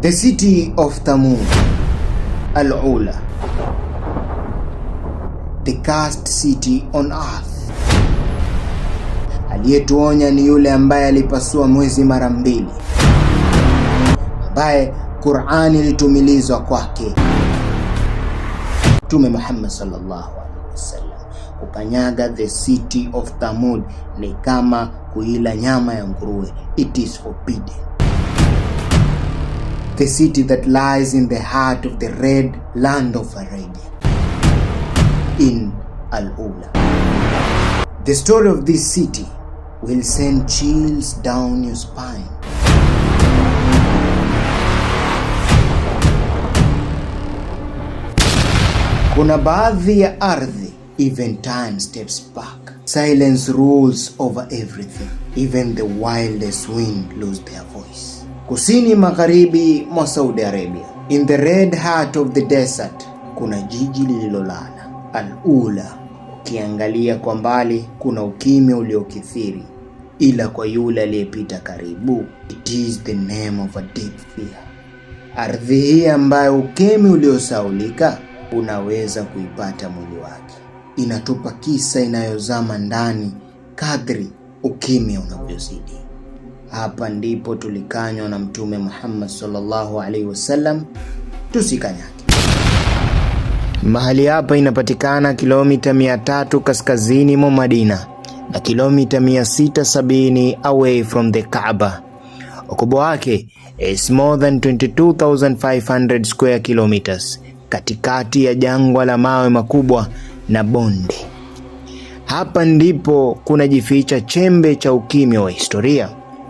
The city of Thamud, Al-Ula, the cursed city on earth. Aliyetuonya ni yule ambaye alipasua mwezi mara mbili, ambaye Qur'ani ilitumilizwa kwake. Mtume Muhammad sallallahu alaihi wasallam. Kukanyaga the city of Thamud ni kama kuila nyama ya nguruwe. It is forbidden. The city that lies in the heart of the red land of Arabia, in Al-Ula. The story of this city will send chills down your spine. Kuna baadhi ya ardhi, even time steps back. Silence rules over everything. Even the wildest wind lose their voice. Kusini magharibi mwa Saudi Arabia, in the red heart of the desert, kuna jiji lililolala, Al-Ula. Ukiangalia kwa mbali kuna ukimya uliokithiri, ila kwa yule aliyepita karibu, it is the name of a deep fear. Ardhi hii ambayo ukemi uliosaulika unaweza kuipata mwili wake, inatupa kisa inayozama ndani kadri ukimya unavyozidi. Hapa ndipo tulikanywa na Mtume Muhammad sallallahu alaihi wasallam, tusikanyake. Mahali hapa inapatikana kilomita 300 kaskazini mwa Madina na kilomita 670 away from the Kaaba. Ukubwa wake is more than 22,500 square kilometers, katikati ya jangwa la mawe makubwa na bonde. Hapa ndipo kunajificha chembe cha ukimya wa historia.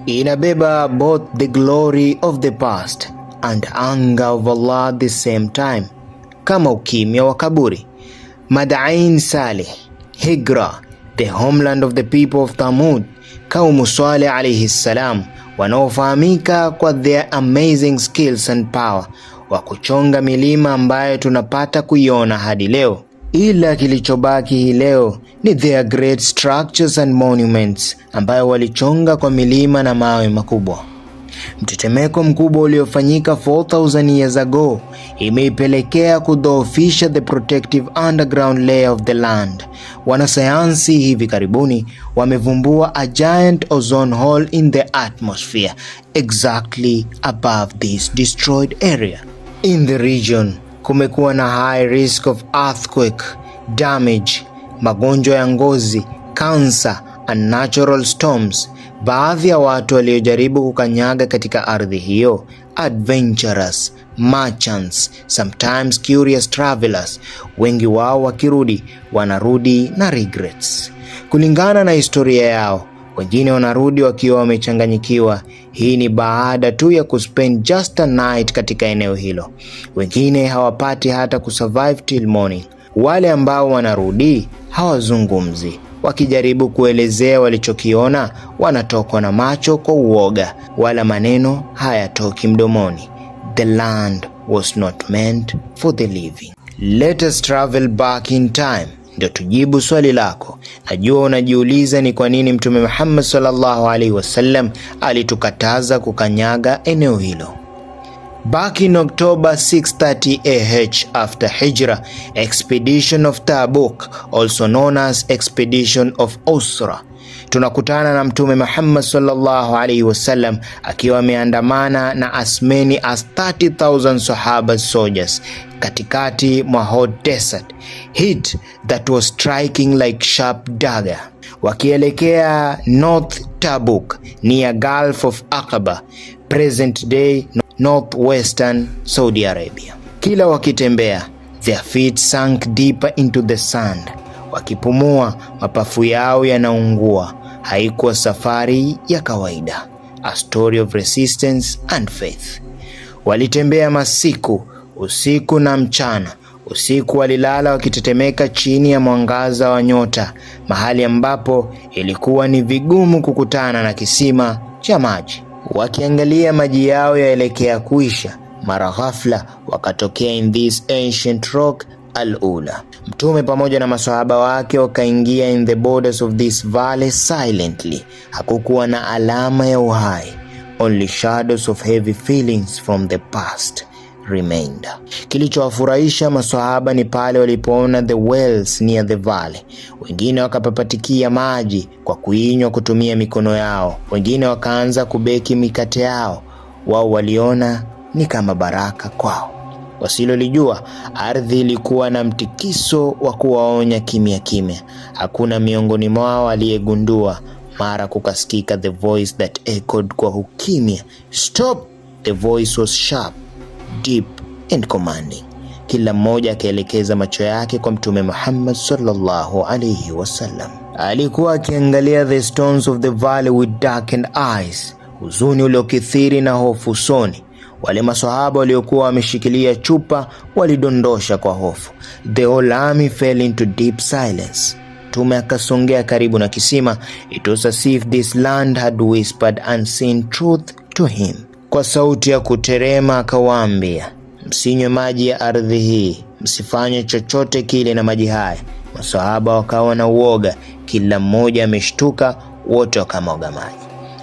Inabeba both the glory of the past and anger of Allah at the same time. Kama ukimya wa kaburi, Madain Saleh, Hijra, the homeland of the people of Thamud, kaumu Saleh alayhi salam, wanaofahamika kwa their amazing skills and power wa kuchonga milima ambayo tunapata kuiona hadi leo. Ila kilichobaki hii leo ni their great structures and monuments ambayo walichonga kwa milima na mawe makubwa. Mtetemeko mkubwa uliofanyika 4000 years ago imeipelekea kudhoofisha the protective underground layer of the land. Wanasayansi hivi karibuni wamevumbua a giant ozone hole in the atmosphere exactly above this destroyed area. In the region kumekuwa na high risk of earthquake, damage, magonjwa ya ngozi, cancer and natural storms. Baadhi ya watu waliojaribu kukanyaga katika ardhi hiyo, adventurous, merchants, sometimes curious travelers, wengi wao wakirudi wanarudi na regrets. Kulingana na historia yao, wengine wanarudi wakiwa wamechanganyikiwa. Hii ni baada tu ya kuspend just a night katika eneo hilo. Wengine hawapati hata kusurvive till morning. Wale ambao wanarudi hawazungumzi. Wakijaribu kuelezea walichokiona, wanatokwa na macho kwa uoga, wala maneno hayatoki mdomoni. The land was not meant for the living. Let us travel back in time. Ndio tujibu swali lako. Najua unajiuliza ni kwa nini Mtume Muhammad sallallahu alaihi wasallam alitukataza kukanyaga eneo hilo. Back in October 630 AH after Hijra, expedition of Tabuk, also known as expedition of Usra, tunakutana na Mtume Muhammad sallallahu alaihi wasallam akiwa ameandamana na as many as 30,000 Sahaba soldiers katikati mwa hot desert, heat that was striking like sharp dagger, wakielekea North Tabuk near Gulf of Aqaba, present day northwestern Saudi Arabia. Kila wakitembea, their feet sank deeper into the sand. Wakipumua, mapafu yao yanaungua. Haikuwa safari ya kawaida. A story of resistance and faith. Walitembea masiku, usiku na mchana. Usiku walilala wakitetemeka chini ya mwangaza wa nyota, mahali ambapo ilikuwa ni vigumu kukutana na kisima cha maji. Wakiangalia maji yao yaelekea kuisha, mara ghafla wakatokea in this ancient rock, Al-Ula. Mtume pamoja na maswahaba wake wakaingia in the borders of this valley silently. Hakukuwa na alama ya uhai. Only shadows of heavy feelings from the past remained. Kilichowafurahisha maswahaba ni pale walipoona the wells near the valley. Wengine wakapapatikia maji kwa kuinywa kutumia mikono yao. Wengine wakaanza kubeki mikate yao. Wao waliona ni kama baraka kwao. Wasilolijua, ardhi ilikuwa na mtikiso wa kuwaonya kimya kimya. Hakuna miongoni mwao aliyegundua. Mara kukasikika the voice that echoed kwa ukimya. Stop! The voice was sharp, deep and commanding. Kila mmoja akaelekeza macho yake kwa Mtume Muhammad sallallahu alayhi wasallam. Alikuwa akiangalia the stones of the valley with darkened eyes, huzuni uliokithiri na hofu usoni. Wale maswahaba waliokuwa wameshikilia chupa walidondosha kwa hofu. The whole army fell into deep silence. Mtume akasongea karibu na kisima. It was as if this land had whispered unseen truth to him. Kwa sauti ya kuterema akawaambia, msinywe maji ya ardhi hii, msifanye chochote kile na maji haya. Maswahaba wakawa na uoga, kila mmoja ameshtuka, wote wakamwaga maji.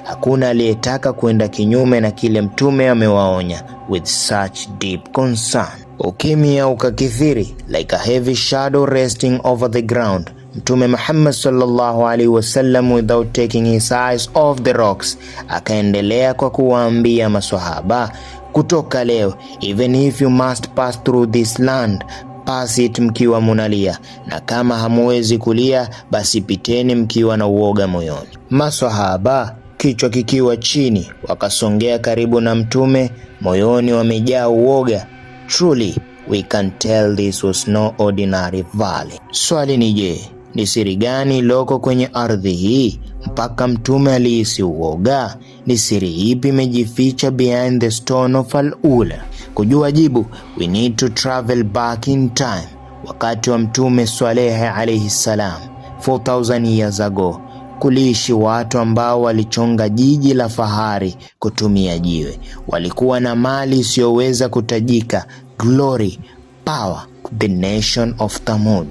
Hakuna aliyetaka kwenda kinyume na kile Mtume amewaonya with such deep concern. Ukimya ukakithiri like a heavy shadow resting over the ground. Mtume Muhammad sallallahu alaihi wasallam, without taking his eyes off the rocks, akaendelea kwa kuwaambia maswahaba, kutoka leo, even if you must pass through this land, pass it mkiwa munalia, na kama hamuwezi kulia basi piteni mkiwa na uoga moyoni. Maswahaba kichwa kikiwa chini wakasongea karibu na Mtume, moyoni wamejaa uoga. Truly we can tell this was no ordinary valley. Swali ni je, ni siri gani loko kwenye ardhi hii mpaka Mtume alihisi uoga? Ni siri ipi imejificha behind the stone of al-ula? Kujua jibu, we need to travel back in time. Wakati wa Mtume Swaleh alayhi salam, 4000 years ago, kuliishi watu ambao walichonga jiji la fahari kutumia jiwe. Walikuwa na mali isiyoweza kutajika, glory, power. The nation of Thamud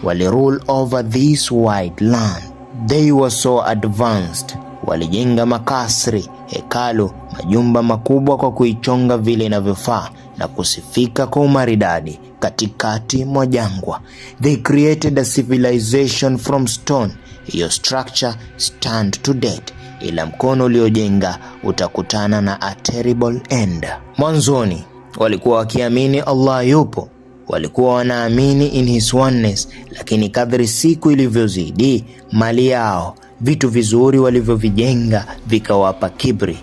wali rule over this wide land. They were so advanced. Walijenga makasri, hekalu, majumba makubwa kwa kuichonga vile inavyofaa na kusifika kwa umaridadi katikati mwa jangwa. They created a civilization from stone. Hiyo structure stand to date, ila mkono uliojenga utakutana na a terrible end. Mwanzoni walikuwa wakiamini Allah yupo, walikuwa wanaamini in his oneness, lakini kadri siku ilivyozidi, mali yao, vitu vizuri walivyovijenga vikawapa kibri.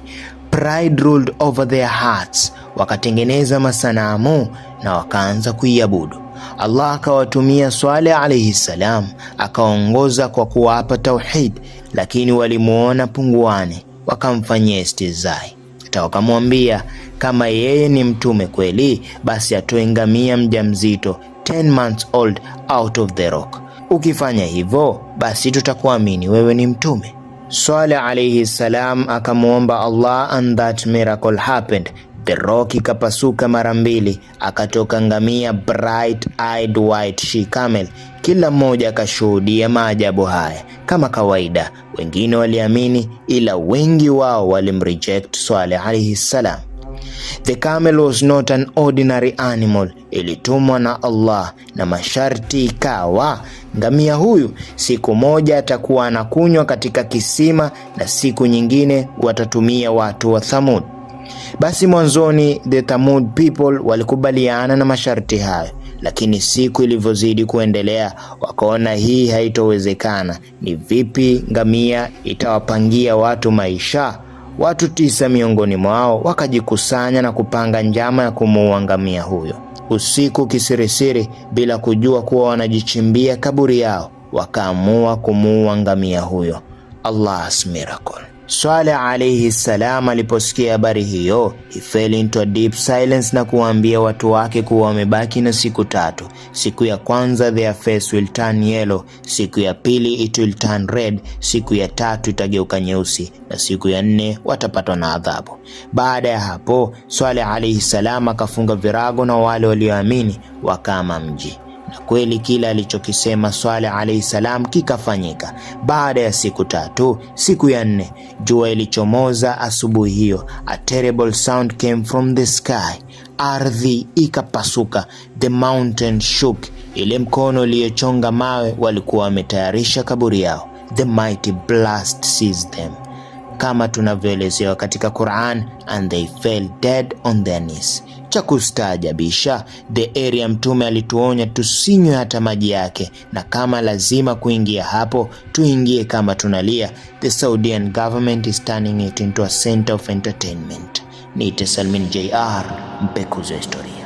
Pride ruled over their hearts. Wakatengeneza masanamu na wakaanza kuiabudu. Allah akawatumia Swaleh alayhi salam, akaongoza kwa kuwapa tauhid, lakini walimuona punguani, wakamfanyia istizai. Hata wakamwambia kama yeye ni mtume kweli, basi atoe ngamia mjamzito 10 months old out of the rock. Ukifanya hivyo basi tutakuamini wewe ni mtume. Swaleh alayhi salam akamuomba Allah and that miracle happened. The rock ikapasuka mara mbili, akatoka ngamia bright-eyed white she camel. Kila mmoja akashuhudia maajabu haya. Kama kawaida, wengine waliamini, ila wengi wao walimreject Swaleh alayhi salam. The camel was not an ordinary animal. Ilitumwa na Allah na masharti ikawa ngamia huyu siku moja atakuwa anakunywa katika kisima na siku nyingine watatumia watu wa Thamud. Basi mwanzoni the Thamud people walikubaliana na masharti hayo, lakini siku ilivyozidi kuendelea wakaona hii haitowezekana. Ni vipi ngamia itawapangia watu maisha? Watu 9 miongoni mwao wakajikusanya na kupanga njama ya kumuua ngamia huyo. Usiku kisirisiri, bila kujua kuwa wanajichimbia kaburi yao, wakaamua kumuua ngamia huyo. Allah's miracle. Swaleh alayhi salam aliposikia habari hiyo, he fell into a deep silence na kuambia watu wake kuwa wamebaki na siku 3. Siku ya kwanza their face will turn yellow, siku ya pili it will turn red, siku ya 3 itageuka nyeusi, na siku ya 4 watapatwa na adhabu. Baada ya hapo, Swaleh alayhi salam akafunga virago na wale walioamini wakama mji. na kweli kila alichokisema Saleh alayhi salam kikafanyika. Baada ya siku 3, siku ya 4, jua ilichomoza asubuhi hiyo. A terrible sound came from the sky. Ardhi ikapasuka. The mountain shook. Ile mkono iliyochonga mawe walikuwa wametayarisha kaburi yao. The mighty blast seized them, kama tunavyoelezewa katika Quran, and they fell dead on their knees. Cha kustaajabisha, the area Mtume alituonya tusinywe hata maji yake, na kama lazima kuingia hapo tuingie kama tunalia. The Saudian government is turning it into a center of entertainment. Niite Salmin JR, mpekuzi wa historia.